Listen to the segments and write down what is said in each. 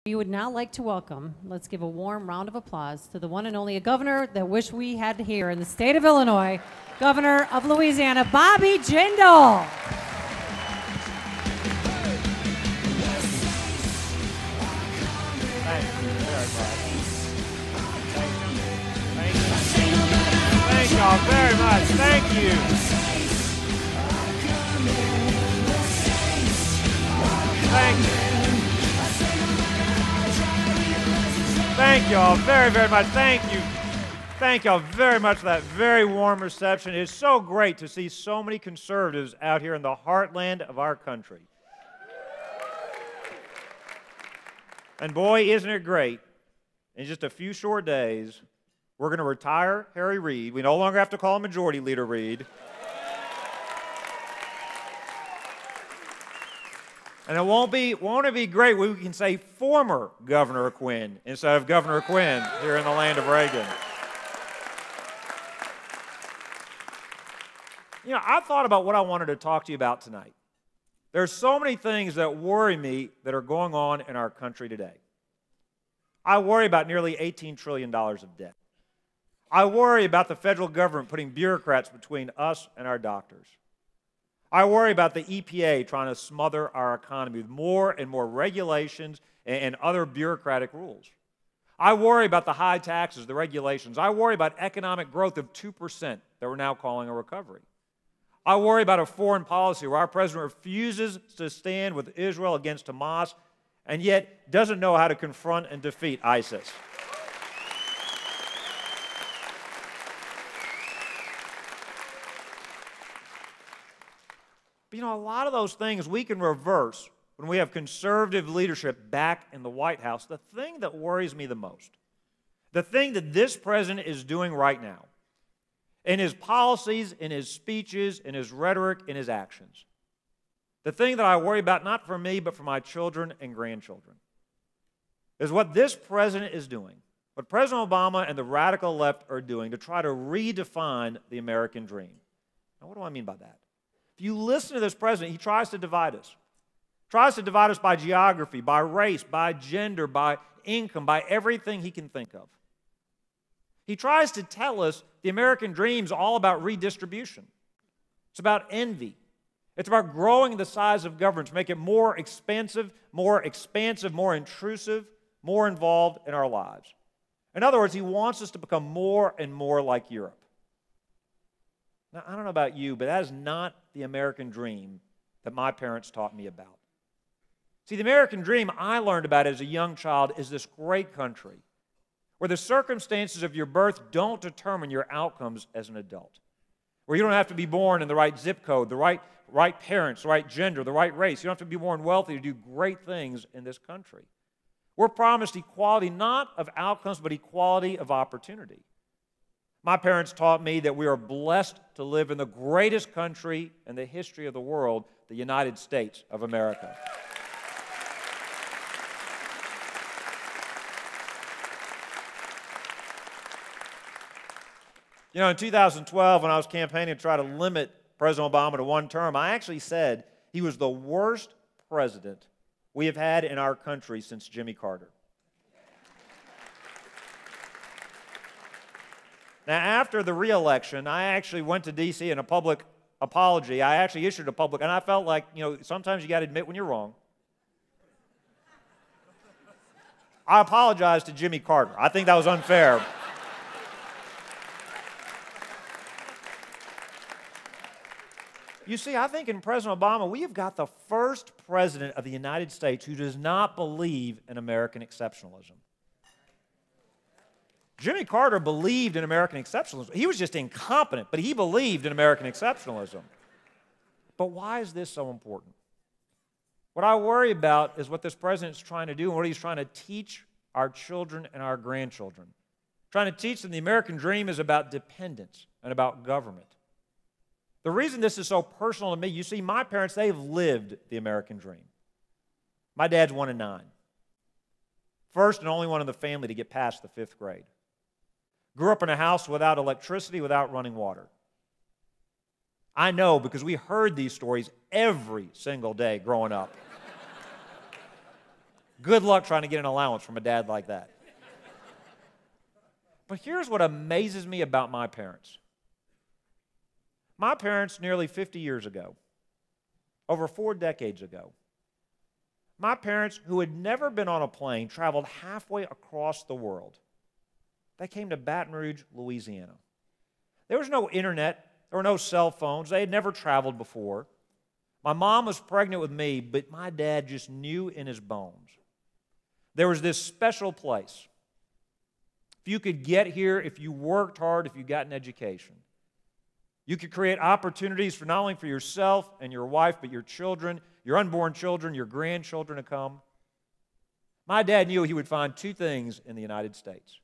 We would now like to welcome, let's give a warm round of applause to the one and only governor that wish we had here in the state of Illinois, Governor of Louisiana, Bobby Jindal. Thank you very much. Thank y'all very much. Thank you. Thank you. Thank y'all very, very much. Thank you. Thank y'all very much for that very warm reception. It's so great to see so many conservatives out here in the heartland of our country. And boy, isn't it great, in just a few short days, we're going to retire Harry Reid. We no longer have to call him Majority Leader Reid. And won't it be great when we can say former Governor Quinn instead of Governor Quinn here in the land of Reagan. You know, I thought about what I wanted to talk to you about tonight. There's so many things that worry me that are going on in our country today. I worry about nearly $18 trillion of debt. I worry about the federal government putting bureaucrats between us and our doctors. I worry about the EPA trying to smother our economy with more and more regulations and other bureaucratic rules. I worry about the high taxes, the regulations. I worry about economic growth of 2% that we're now calling a recovery. I worry about a foreign policy where our president refuses to stand with Israel against Hamas and yet doesn't know how to confront and defeat ISIS. But you know, a lot of those things we can reverse when we have conservative leadership back in the White House. The thing that worries me the most, the thing that this president is doing right now, in his policies, in his speeches, in his rhetoric, in his actions, the thing that I worry about, not for me, but for my children and grandchildren, is what this president is doing, what President Obama and the radical left are doing to try to redefine the American dream. Now, what do I mean by that? If you listen to this president, he tries to divide us. Tries to divide us by geography, by race, by gender, by income, by everything he can think of. He tries to tell us the American dream is all about redistribution. It's about envy. It's about growing the size of government to make it more expansive, more intrusive, more involved in our lives. In other words, he wants us to become more and more like Europe. Now, I don't know about you, but that is not the American dream that my parents taught me about. See, the American dream I learned about as a young child is this great country where the circumstances of your birth don't determine your outcomes as an adult, where you don't have to be born in the right zip code, the right parents, the right gender, the right race. You don't have to be born wealthy to do great things in this country. We're promised equality not of outcomes, but equality of opportunity. My parents taught me that we are blessed to live in the greatest country in the history of the world, the United States of America. You know, in 2012, when I was campaigning to try to limit President Obama to one term, I actually said he was the worst president we have had in our country since Jimmy Carter. Now, after the re-election, I actually went to D.C. in a public apology. I actually issued a public, and I felt like, you know, sometimes you got to admit when you're wrong. I apologized to Jimmy Carter. I think that was unfair. You see, I think in President Obama, we have got the first president of the United States who does not believe in American exceptionalism. Jimmy Carter believed in American exceptionalism. He was just incompetent, but he believed in American exceptionalism. But why is this so important? What I worry about is what this president is trying to do and what he's trying to teach our children and our grandchildren. Trying to teach them the American dream is about dependence and about government. The reason this is so personal to me, you see, my parents, they've lived the American dream. My dad's 1 in 9. First and only one in the family to get past the 5th grade. Grew up in a house without electricity, without running water. I know because we heard these stories every single day growing up. Good luck trying to get an allowance from a dad like that. But here's what amazes me about my parents. My parents, nearly 50 years ago, over 4 decades ago, my parents, who had never been on a plane, traveled halfway across the world. They came to Baton Rouge, Louisiana. There was no internet. There were no cell phones. They had never traveled before. My mom was pregnant with me, but my dad just knew in his bones. There was this special place. If you could get here, if you worked hard, if you got an education, you could create opportunities for not only for yourself and your wife, but your children, your unborn children, your grandchildren to come. My dad knew he would find 2 things in the United States.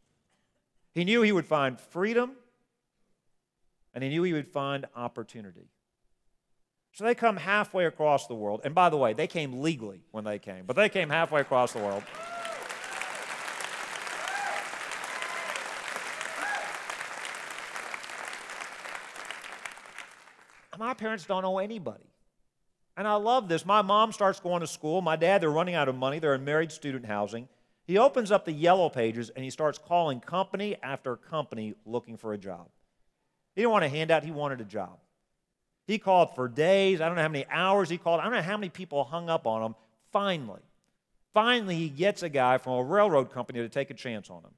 He knew he would find freedom, and he knew he would find opportunity. So they come halfway across the world. And by the way, they came legally when they came, but they came halfway across the world. My parents don't know anybody. And I love this. My mom starts going to school. My dad, they're running out of money. They're in married student housing. He opens up the yellow pages and he starts calling company after company looking for a job. He didn't want a handout. He wanted a job. He called for days. I don't know how many hours he called. I don't know how many people hung up on him. Finally, he gets a guy from a railroad company to take a chance on him.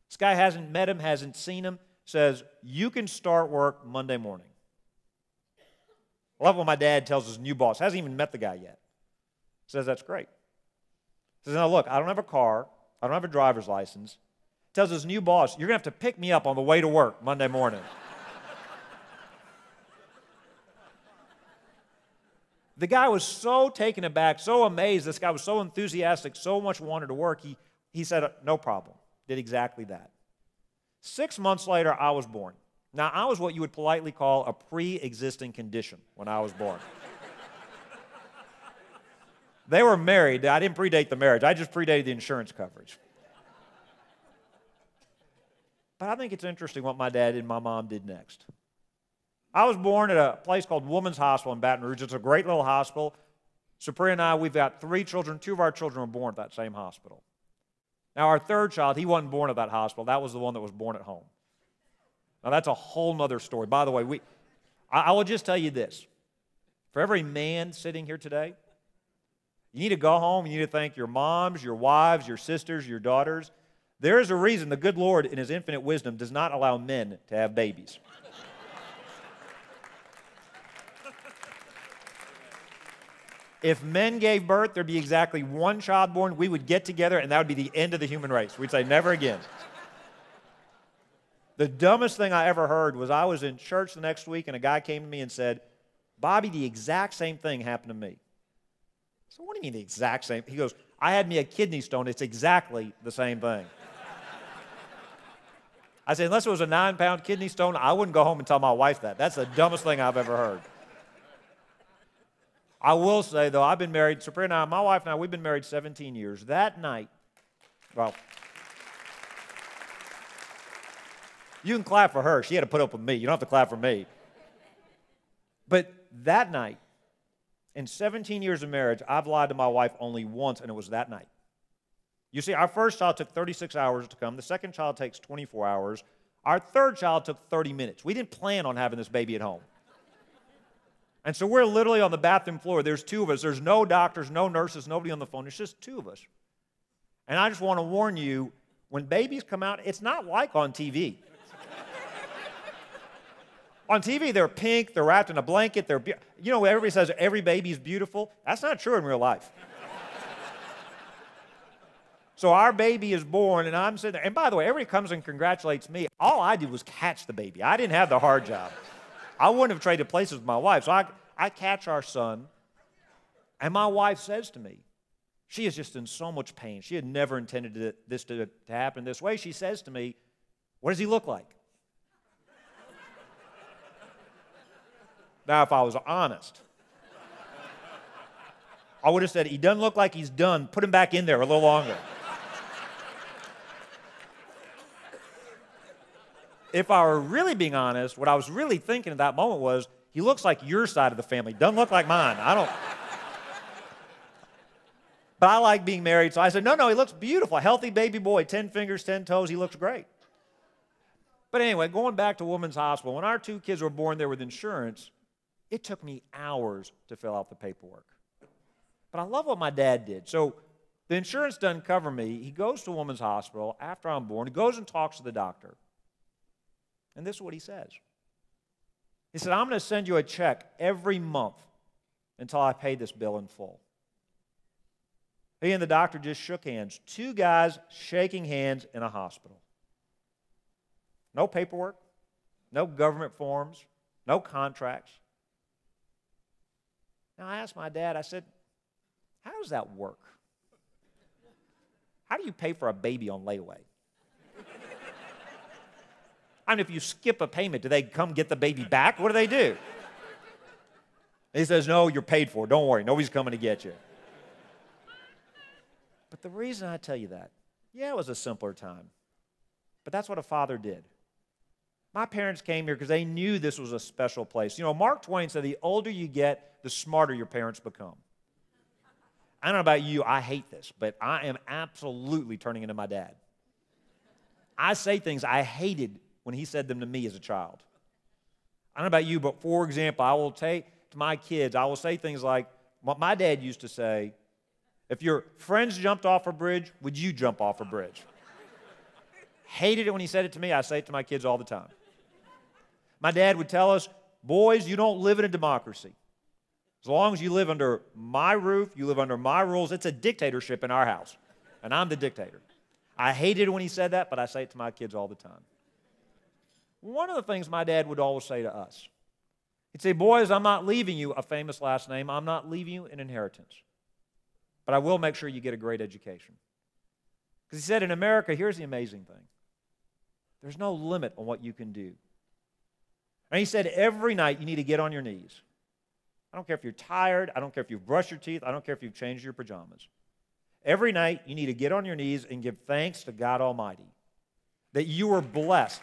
This guy hasn't met him, hasn't seen him, says, you can start work Monday morning. I love what my dad tells his new boss. Hasn't even met the guy yet. Says, that's great. Says, now look, I don't have a car. I don't have a driver's license. Tells his new boss, you're going to have to pick me up on the way to work Monday morning. The guy was so taken aback, so amazed. This guy was so enthusiastic, so much wanted to work. He said, no problem. Did exactly that. 6 months later, I was born. Now, I was what you would politely call a pre-existing condition when I was born. They were married. I didn't predate the marriage. I just predated the insurance coverage. But I think it's interesting what my dad and my mom did next. I was born at a place called Women's Hospital in Baton Rouge. It's a great little hospital. Supriya and I, we've got 3 children. 2 of our children were born at that same hospital. Now, our 3rd child, he wasn't born at that hospital. That was the one that was born at home. Now, that's a whole other story. By the way, I will just tell you this. For every man sitting here today, you need to go home, you need to thank your moms, your wives, your sisters, your daughters. There is a reason the good Lord, in His infinite wisdom, does not allow men to have babies. If men gave birth, there'd be exactly 1 child born. We would get together, and that would be the end of the human race. We'd say, never again. The dumbest thing I ever heard was I was in church the next week, and a guy came to me and said, Bobby, the exact same thing happened to me. So what do you mean the exact same? He goes, I had me a kidney stone. It's exactly the same thing. I said, unless it was a 9-pound kidney stone, I wouldn't go home and tell my wife that. That's the dumbest thing I've ever heard. I will say, though, I've been married, Supriya and I, my wife and I, we've been married 17 years. That night, well, you can clap for her. She had to put up with me. You don't have to clap for me. But that night, in 17 years of marriage, I've lied to my wife only once, and it was that night. You see, our first child took 36 hours to come. The second child takes 24 hours. Our 3rd child took 30 minutes. We didn't plan on having this baby at home. And so we're literally on the bathroom floor. There's 2 of us. There's no doctors, no nurses, nobody on the phone. It's just 2 of us. And I just want to warn you, when babies come out, it's not like on TV. On TV, they're pink, they're wrapped in a blanket, you know, everybody says every baby's beautiful. That's not true in real life. So our baby is born, and I'm sitting there. And by the way, everybody comes and congratulates me. All I did was catch the baby. I didn't have the hard job. I wouldn't have traded places with my wife. So I catch our son, and my wife says to me, she is just in so much pain. She had never intended this to happen this way. She says to me, what does he look like? Now, if I was honest, I would have said, he doesn't look like he's done. Put him back in there a little longer. If I were really being honest, what I was really thinking at that moment was, he looks like your side of the family. Doesn't look like mine. But I like being married, so I said, no, he looks beautiful. A healthy baby boy, 10 fingers, 10 toes, he looks great. But anyway, going back to Women's Hospital, when our 2 kids were born there with insurance, it took me hours to fill out the paperwork. But I love what my dad did. So the insurance doesn't cover me. He goes to Women's Hospital after I'm born. He goes and talks to the doctor. And this is what he says. He said, I'm going to send you a check every month until I pay this bill in full. He and the doctor just shook hands. 2 guys shaking hands in a hospital. No paperwork, no government forms, no contracts. Now, I asked my dad, I said, how does that work? How do you pay for a baby on layaway? I mean, if you skip a payment, do they come get the baby back? What do they do? He says, no, you're paid for. Don't worry. Nobody's coming to get you. But the reason I tell you that, yeah, it was a simpler time. But that's what a father did. My parents came here because they knew this was a special place. You know, Mark Twain said, the older you get, the smarter your parents become. I don't know about you, I hate this, but I am absolutely turning into my dad. I say things I hated when he said them to me as a child. I don't know about you, but for example, I will take to my kids, I will say things like what my dad used to say, if your friends jumped off a bridge, would you jump off a bridge? Hated it when he said it to me. I say it to my kids all the time. My dad would tell us, boys, you don't live in a democracy. As long as you live under my roof, you live under my rules, it's a dictatorship in our house, and I'm the dictator. I hated it when he said that, but I say it to my kids all the time. One of the things my dad would always say to us, he'd say, boys, I'm not leaving you a famous last name. I'm not leaving you an inheritance. But I will make sure you get a great education. Because he said, in America, here's the amazing thing. There's no limit on what you can do. And he said, every night you need to get on your knees. I don't care if you're tired. I don't care if you've brushed your teeth. I don't care if you've changed your pajamas. Every night you need to get on your knees and give thanks to God Almighty that you were blessed.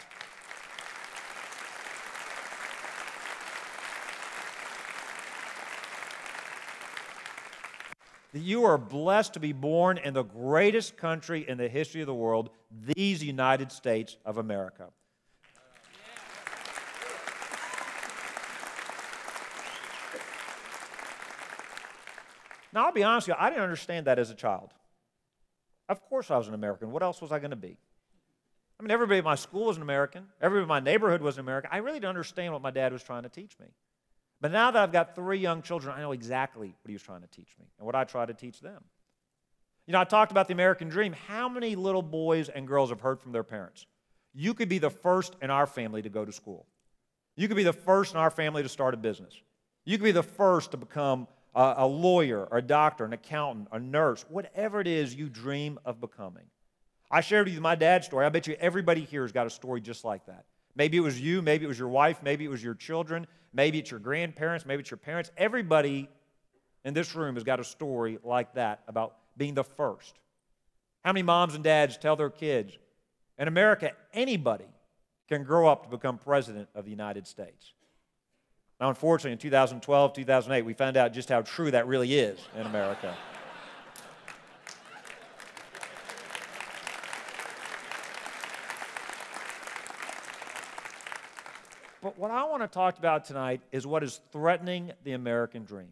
That you are blessed to be born in the greatest country in the history of the world, these United States of America. Now, I'll be honest with you, I didn't understand that as a child. Of course I was an American. What else was I going to be? I mean, everybody at my school was an American. Everybody in my neighborhood was an American. I really didn't understand what my dad was trying to teach me. But now that I've got 3 young children, I know exactly what he was trying to teach me and what I try to teach them. You know, I talked about the American dream. How many little boys and girls have heard from their parents? You could be the first in our family to go to school. You could be the first in our family to start a business. You could be the first to become a lawyer, or a doctor, an accountant, a nurse, whatever it is you dream of becoming. I shared with you my dad's story. I bet you everybody here has got a story just like that. Maybe it was you, maybe it was your wife, maybe it was your children, maybe it's your grandparents, maybe it's your parents. Everybody in this room has got a story like that about being the first. How many moms and dads tell their kids, in America, anybody can grow up to become president of the United States? Now, unfortunately, in 2012, 2008, we found out just how true that really is in America. But what I want to talk about tonight is what is threatening the American dream.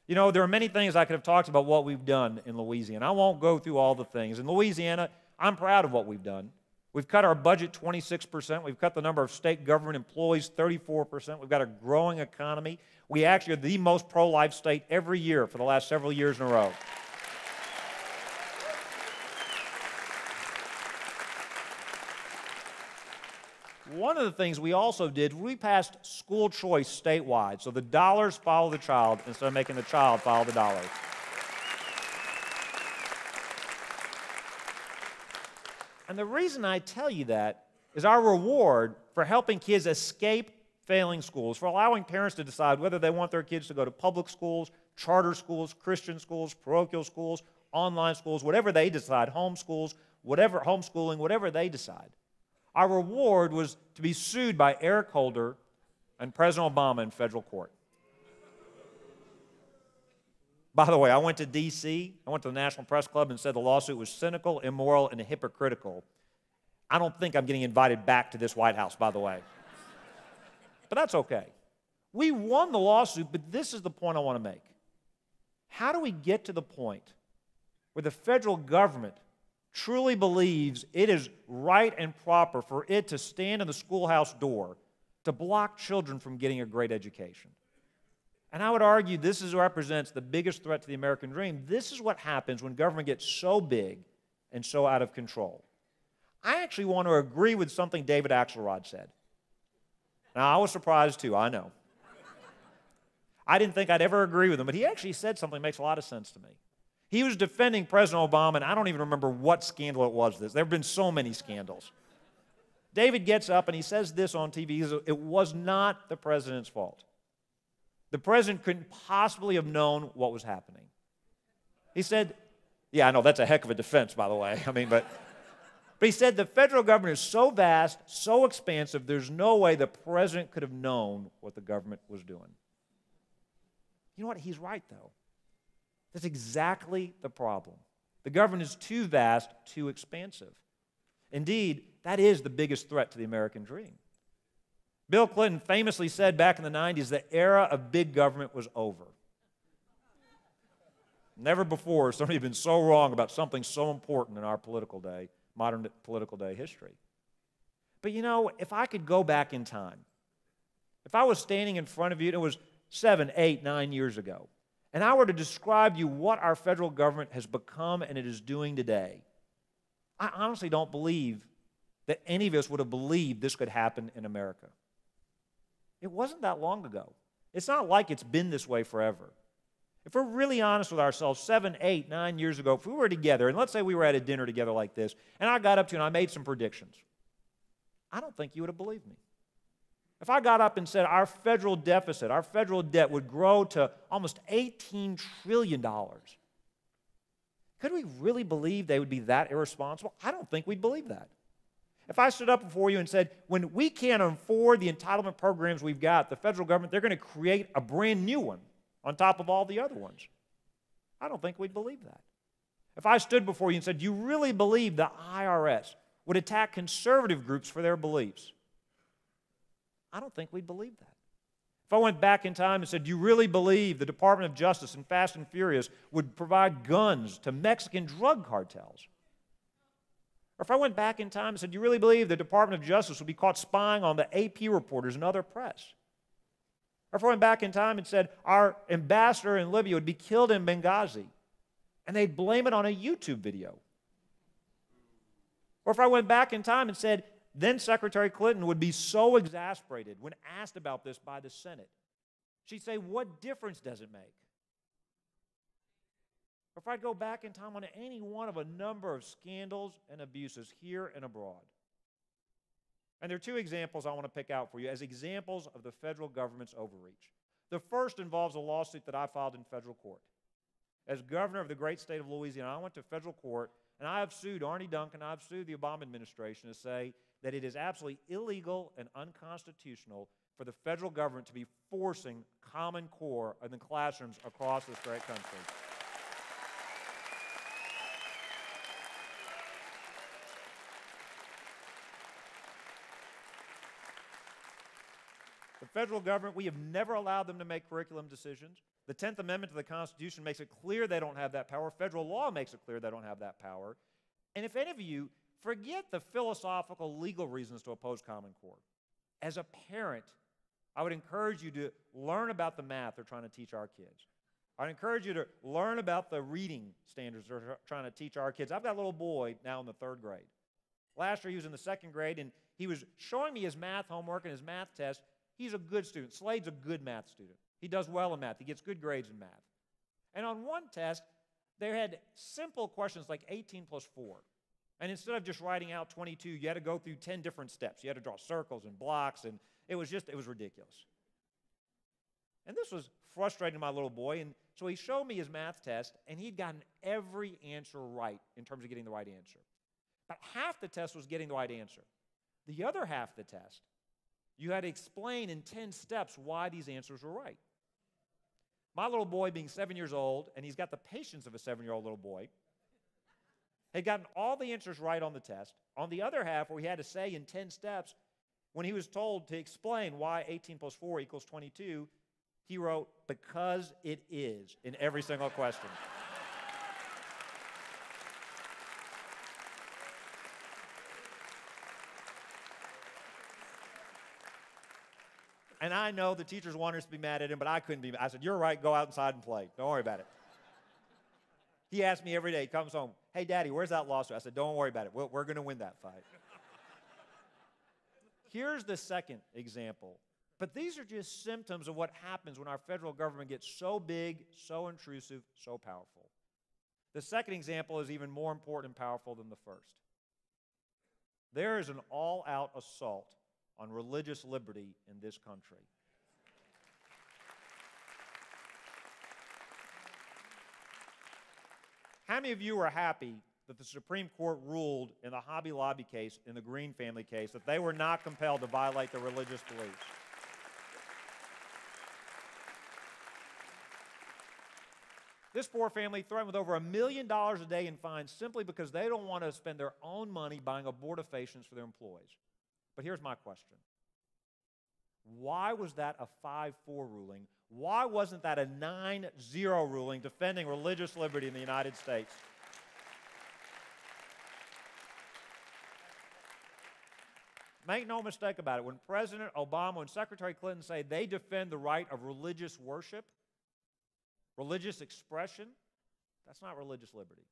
You know, there are many things I could have talked about what we've done in Louisiana. I won't go through all the things. In Louisiana, I'm proud of what we've done. We've cut our budget 26%. We've cut the number of state government employees 34%. We've got a growing economy. We actually are the most pro-life state every year for the last several years in a row. One of the things we also did, we passed school choice statewide. So the dollars follow the child instead of making the child follow the dollars. And the reason I tell you that is our reward for helping kids escape failing schools, for allowing parents to decide whether they want their kids to go to public schools, charter schools, Christian schools, parochial schools, online schools, whatever they decide, homeschooling, whatever they decide. Our reward was to be sued by Eric Holder and President Obama in federal court. By the way, I went to D.C., I went to the National Press Club and said the lawsuit was cynical, immoral, and hypocritical. I don't think I'm getting invited back to this White House, by the way. But that's okay. We won the lawsuit, but this is the point I want to make. How do we get to the point where the federal government truly believes it is right and proper for it to stand in the schoolhouse door to block children from getting a great education? And I would argue this represents the biggest threat to the American dream. This is what happens when government gets so big and so out of control. I actually want to agree with something David Axelrod said. Now, I was surprised too, I know. I didn't think I'd ever agree with him, but he actually said something that makes a lot of sense to me. He was defending President Obama, and I don't even remember what scandal it was. There have been so many scandals. David gets up and he says this on TV. He says, it was not the president's fault. The president couldn't possibly have known what was happening. He said, yeah, I know, that's a heck of a defense, by the way. But he said the federal government is so vast, so expansive, there's no way the president could have known what the government was doing. You know what? He's right, though. That's exactly the problem. The government is too vast, too expansive. Indeed, that is the biggest threat to the American dream. Bill Clinton famously said back in the 90s the era of big government was over. Never before has somebody been so wrong about something so important in our political day, modern political day history. But you know, if I could go back in time, if I was standing in front of you, and it was 7, 8, 9 years ago, and I were to describe to you what our federal government has become and it is doing today, I honestly don't believe that any of us would have believed this could happen in America. It wasn't that long ago. It's not like it's been this way forever. If we're really honest with ourselves, 7, 8, 9 years ago, if we were together, and let's say we were at a dinner together like this, and I got up to you and I made some predictions, I don't think you would have believed me. If I got up and said our federal deficit, our federal debt would grow to almost $18 trillion, could we really believe they would be that irresponsible? I don't think we'd believe that. If I stood up before you and said, when we can't afford the entitlement programs we've got, the federal government, they're going to create a brand new one on top of all the other ones, I don't think we'd believe that. If I stood before you and said, you really believe the IRS would attack conservative groups for their beliefs, I don't think we'd believe that. If I went back in time and said, do you really believe the Department of Justice and Fast and Furious would provide guns to Mexican drug cartels? Or if I went back in time and said, do you really believe the Department of Justice would be caught spying on the AP reporters and other press? Or if I went back in time and said, our ambassador in Libya would be killed in Benghazi, and they'd blame it on a YouTube video? Or if I went back in time and said, then Secretary Clinton would be so exasperated when asked about this by the Senate, she'd say, what difference does it make? Or if I'd go back in time on any one of a number of scandals and abuses here and abroad. And there are two examples I want to pick out for you as examples of the federal government's overreach. The first involves a lawsuit that I filed in federal court. As governor of the great state of Louisiana, I went to federal court, and I have sued Arne Duncan, I have sued the Obama administration to say that it is absolutely illegal and unconstitutional for the federal government to be forcing Common Core in the classrooms across this great country. The federal government, we have never allowed them to make curriculum decisions. The 10th Amendment to the Constitution makes it clear they don't have that power. Federal law makes it clear they don't have that power. And if any of you forget the philosophical, legal reasons to oppose Common Core, as a parent, I would encourage you to learn about the math they're trying to teach our kids. I'd encourage you to learn about the reading standards they're trying to teach our kids. I've got a little boy now in the 3rd grade. Last year he was in the 2nd grade, and he was showing me his math homework and his math test. He's a good student. Slade's a good math student. He does well in math. He gets good grades in math. And on one test, they had simple questions like 18 plus 4. And instead of just writing out 22, you had to go through 10 different steps. You had to draw circles and blocks, and it was ridiculous. And this was frustrating my little boy, and so he showed me his math test, and he'd gotten every answer right in terms of getting the right answer. About half the test was getting the right answer. The other half of the test, you had to explain in 10 steps why these answers were right. My little boy, being 7 years old, and he's got the patience of a 7-year-old little boy, had gotten all the answers right on the test. On the other half, where he had to say in 10 steps, when he was told to explain why 18 plus 4 equals 22, he wrote, "Because it is," in every single question. And I know the teachers want us to be mad at him, but I couldn't be. I said, "You're right, go outside and play. Don't worry about it." He asks me every day, he comes home, "Hey, Daddy, where's that lawsuit?" I said, "Don't worry about it. We're going to win that fight." Here's the second example. But these are just symptoms of what happens when our federal government gets so big, so intrusive, so powerful. The second example is even more important and powerful than the first. There is an all-out assault on religious liberty in this country. How many of you are happy that the Supreme Court ruled in the Hobby Lobby case, in the Green family case, that they were not compelled to violate their religious beliefs? This poor family threatened with over $1 million a day in fines simply because they don't want to spend their own money buying abortifacients for their employees. But here's my question. Why was that a 5-4 ruling? Why wasn't that a 9-0 ruling defending religious liberty in the United States? Make no mistake about it. When President Obama and Secretary Clinton say they defend the right of religious worship, religious expression, that's not religious liberty.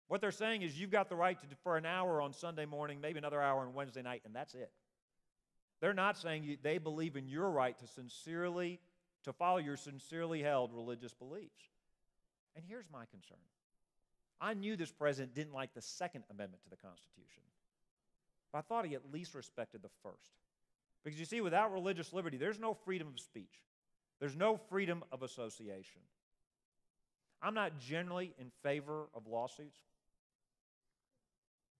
What they're saying is you've got the right to for an hour on Sunday morning, maybe another hour on Wednesday night, and that's it. They're not saying they believe in your right to follow your sincerely held religious beliefs. And here's my concern. I knew this president didn't like the Second Amendment to the Constitution, but I thought he at least respected the first. Because you see, without religious liberty, there's no freedom of speech. There's no freedom of association. I'm not generally in favor of lawsuits,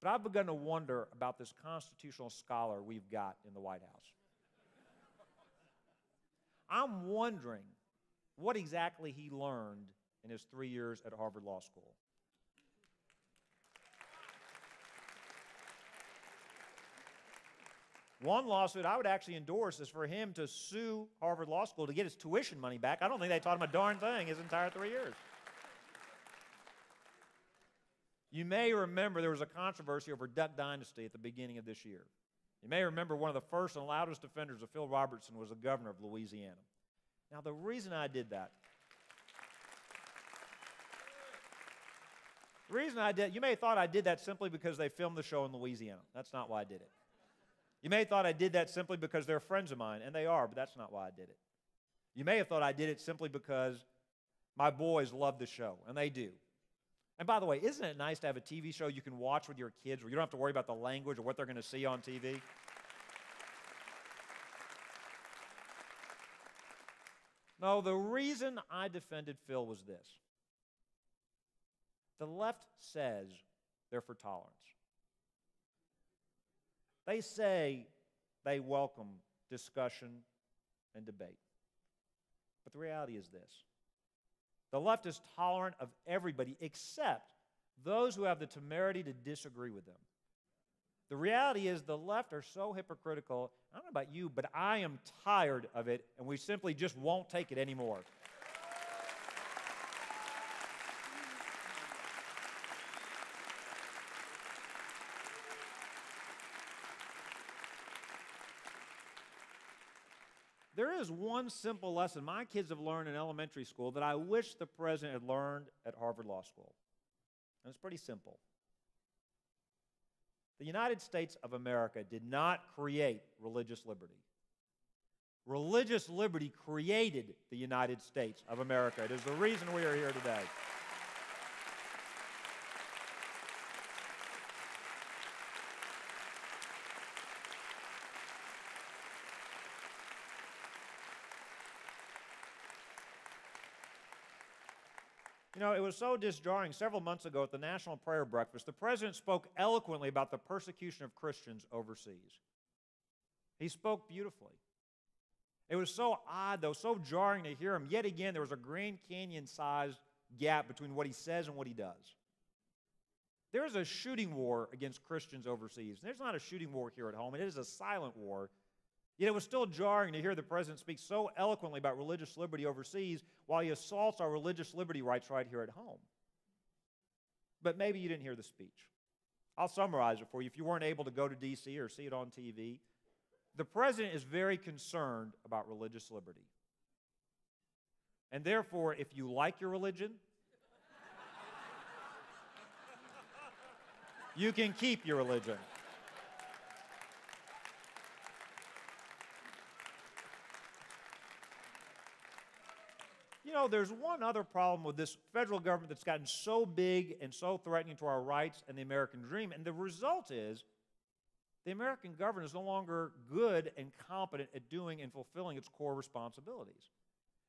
but I've begun to wonder about this constitutional scholar we've got in the White House. I'm wondering what exactly he learned in his 3 years at Harvard Law School. One lawsuit I would actually endorse is for him to sue Harvard Law School to get his tuition money back. I don't think they taught him a darn thing his entire 3 years. You may remember there was a controversy over Duck Dynasty at the beginning of this year. You may remember one of the first and loudest defenders of Phil Robertson was the governor of Louisiana. Now, the reason I did that, you may have thought I did that simply because they filmed the show in Louisiana. That's not why I did it. You may have thought I did that simply because they're friends of mine, and they are, but that's not why I did it. You may have thought I did it simply because my boys love the show, and they do. And by the way, isn't it nice to have a TV show you can watch with your kids where you don't have to worry about the language or what they're going to see on TV? No, the reason I defended Phil was this. The left says they're for tolerance. They say they welcome discussion and debate. But the reality is this. The left is tolerant of everybody except those who have the temerity to disagree with them. The reality is the left are so hypocritical. I don't know about you, but I am tired of it, and we simply just won't take it anymore. There is one simple lesson my kids have learned in elementary school that I wish the president had learned at Harvard Law School. And it's pretty simple. The United States of America did not create religious liberty. Religious liberty created the United States of America. It is the reason we are here today. You know, it was so disjarring. Several months ago at the National Prayer Breakfast, the president spoke eloquently about the persecution of Christians overseas. He spoke beautifully. It was so odd, though, so jarring to hear him. Yet again, there was a Grand Canyon-sized gap between what he says and what he does. There is a shooting war against Christians overseas. There's not a shooting war here at home. It is a silent war. Yet it was still jarring to hear the president speak so eloquently about religious liberty overseas while he assaults our religious liberty rights right here at home. But maybe you didn't hear the speech. I'll summarize it for you if you weren't able to go to D.C. or see it on TV. The president is very concerned about religious liberty. And therefore, if you like your religion, you can keep your religion. You know, there's one other problem with this federal government that's gotten so big and so threatening to our rights and the American dream, and the result is the American government is no longer good and competent at doing and fulfilling its core responsibilities.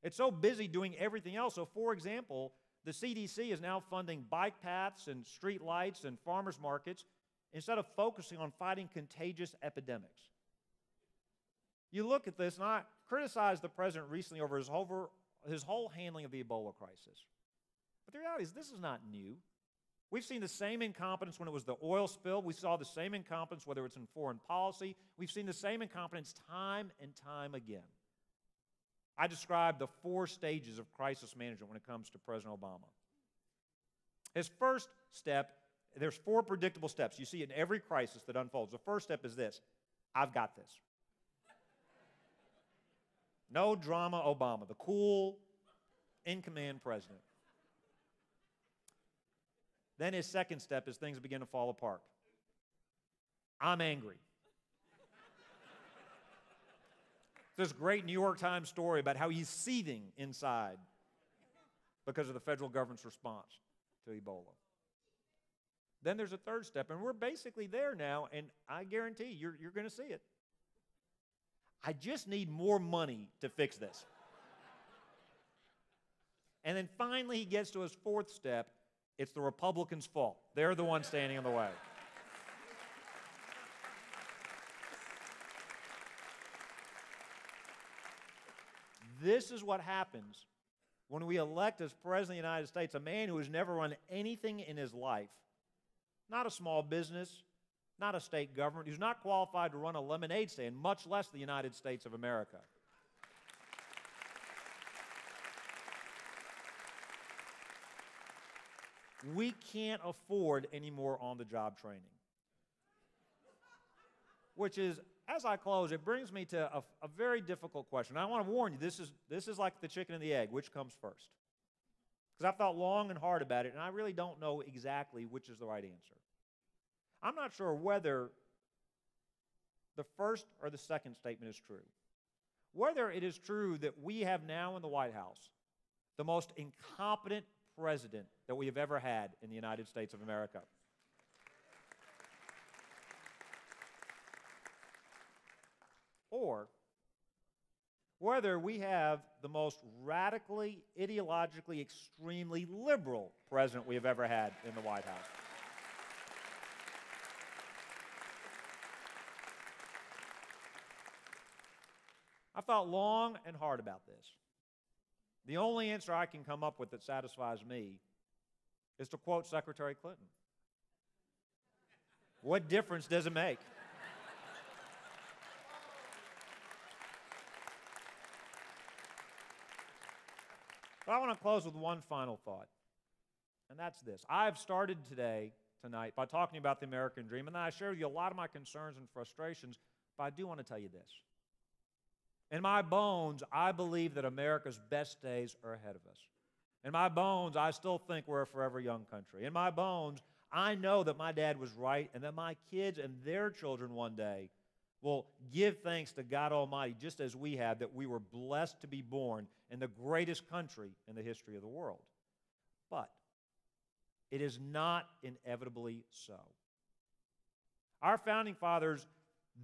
It's so busy doing everything else. So, for example, the CDC is now funding bike paths and street lights and farmers markets instead of focusing on fighting contagious epidemics. You look at this, and I criticized the president recently over his whole handling of the Ebola crisis. But the reality is this is not new. We've seen the same incompetence when it was the oil spill. We saw the same incompetence whether it's in foreign policy. We've seen the same incompetence time and time again. I described the 4 stages of crisis management when it comes to President Obama. His first step, there's 4 predictable steps you see in every crisis that unfolds. The first step is this: I've got this. No drama, Obama, the cool, in-command president. Then his second step is things begin to fall apart. I'm angry. This great New York Times story about how he's seething inside because of the federal government's response to Ebola. Then there's a third step, and we're basically there now, and I guarantee you're going to see it. I just need more money to fix this. And then finally he gets to his fourth step. It's the Republicans' fault. They're the ones standing in the way. This is what happens when we elect as President of the United States a man who has never run anything in his life, not a small business, not a state government, who's not qualified to run a lemonade stand, much less the United States of America. We can't afford any more on-the-job training. Which is, as I close, it brings me to a very difficult question. I want to warn you, this is like the chicken and the egg. Which comes first? Because I've thought long and hard about it, and I really don't know exactly which is the right answer. I'm not sure whether the first or the second statement is true. Whether it is true that we have now in the White House the most incompetent president that we have ever had in the United States of America. Or whether we have the most radically, ideologically, extremely liberal president we have ever had in the White House. I've thought long and hard about this. The only answer I can come up with that satisfies me is to quote Secretary Clinton. What difference does it make? But I want to close with one final thought, and that's this. I've started tonight, by talking about the American dream, and then I share with you a lot of my concerns and frustrations, but I do want to tell you this. In my bones, I believe that America's best days are ahead of us. In my bones, I still think we're a forever young country. In my bones, I know that my dad was right and that my kids and their children one day will give thanks to God Almighty, just as we have, that we were blessed to be born in the greatest country in the history of the world. But it is not inevitably so. Our founding fathers,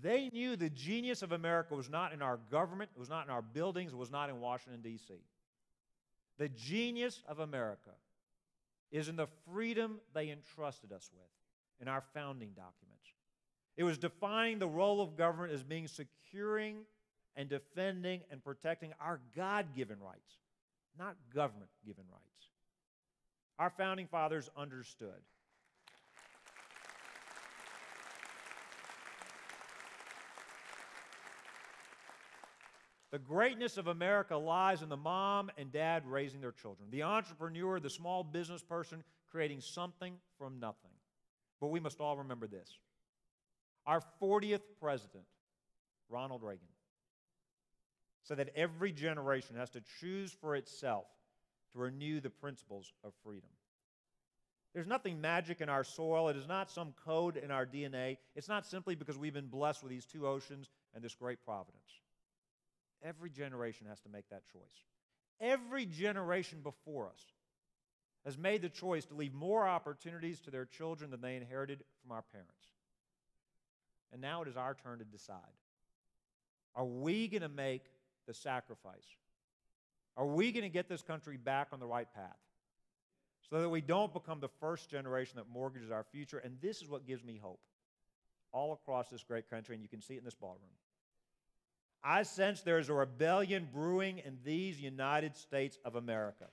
they knew the genius of America was not in our government, it was not in our buildings, it was not in Washington, D.C. The genius of America is in the freedom they entrusted us with in our founding documents. It was defining the role of government as being securing and defending and protecting our God-given rights, not government-given rights. Our founding fathers understood. The greatness of America lies in the mom and dad raising their children, the entrepreneur, the small business person creating something from nothing. But we must all remember this. Our 40th president, Ronald Reagan, said that every generation has to choose for itself to renew the principles of freedom. There's nothing magic in our soil. It is not some code in our DNA. It's not simply because we've been blessed with these two oceans and this great providence. Every generation has to make that choice. Every generation before us has made the choice to leave more opportunities to their children than they inherited from our parents. And now it is our turn to decide. Are we going to make the sacrifice? Are we going to get this country back on the right path so that we don't become the first generation that mortgages our future? And this is what gives me hope all across this great country, and you can see it in this ballroom. I sense there is a rebellion brewing in these United States of America.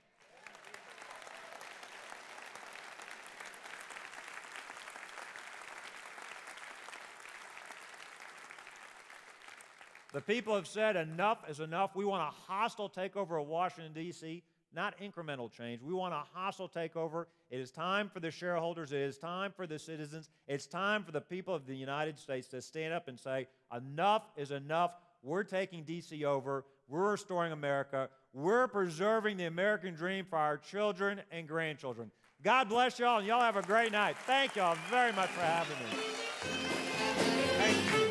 The people have said enough is enough. We want a hostile takeover of Washington, D.C., not incremental change. We want a hostile takeover. It is time for the shareholders. It is time for the citizens. It's time for the people of the United States to stand up and say, enough is enough. We're taking D.C. over. We're restoring America. We're preserving the American dream for our children and grandchildren. God bless y'all, and y'all have a great night. Thank y'all very much for having me. Thank you.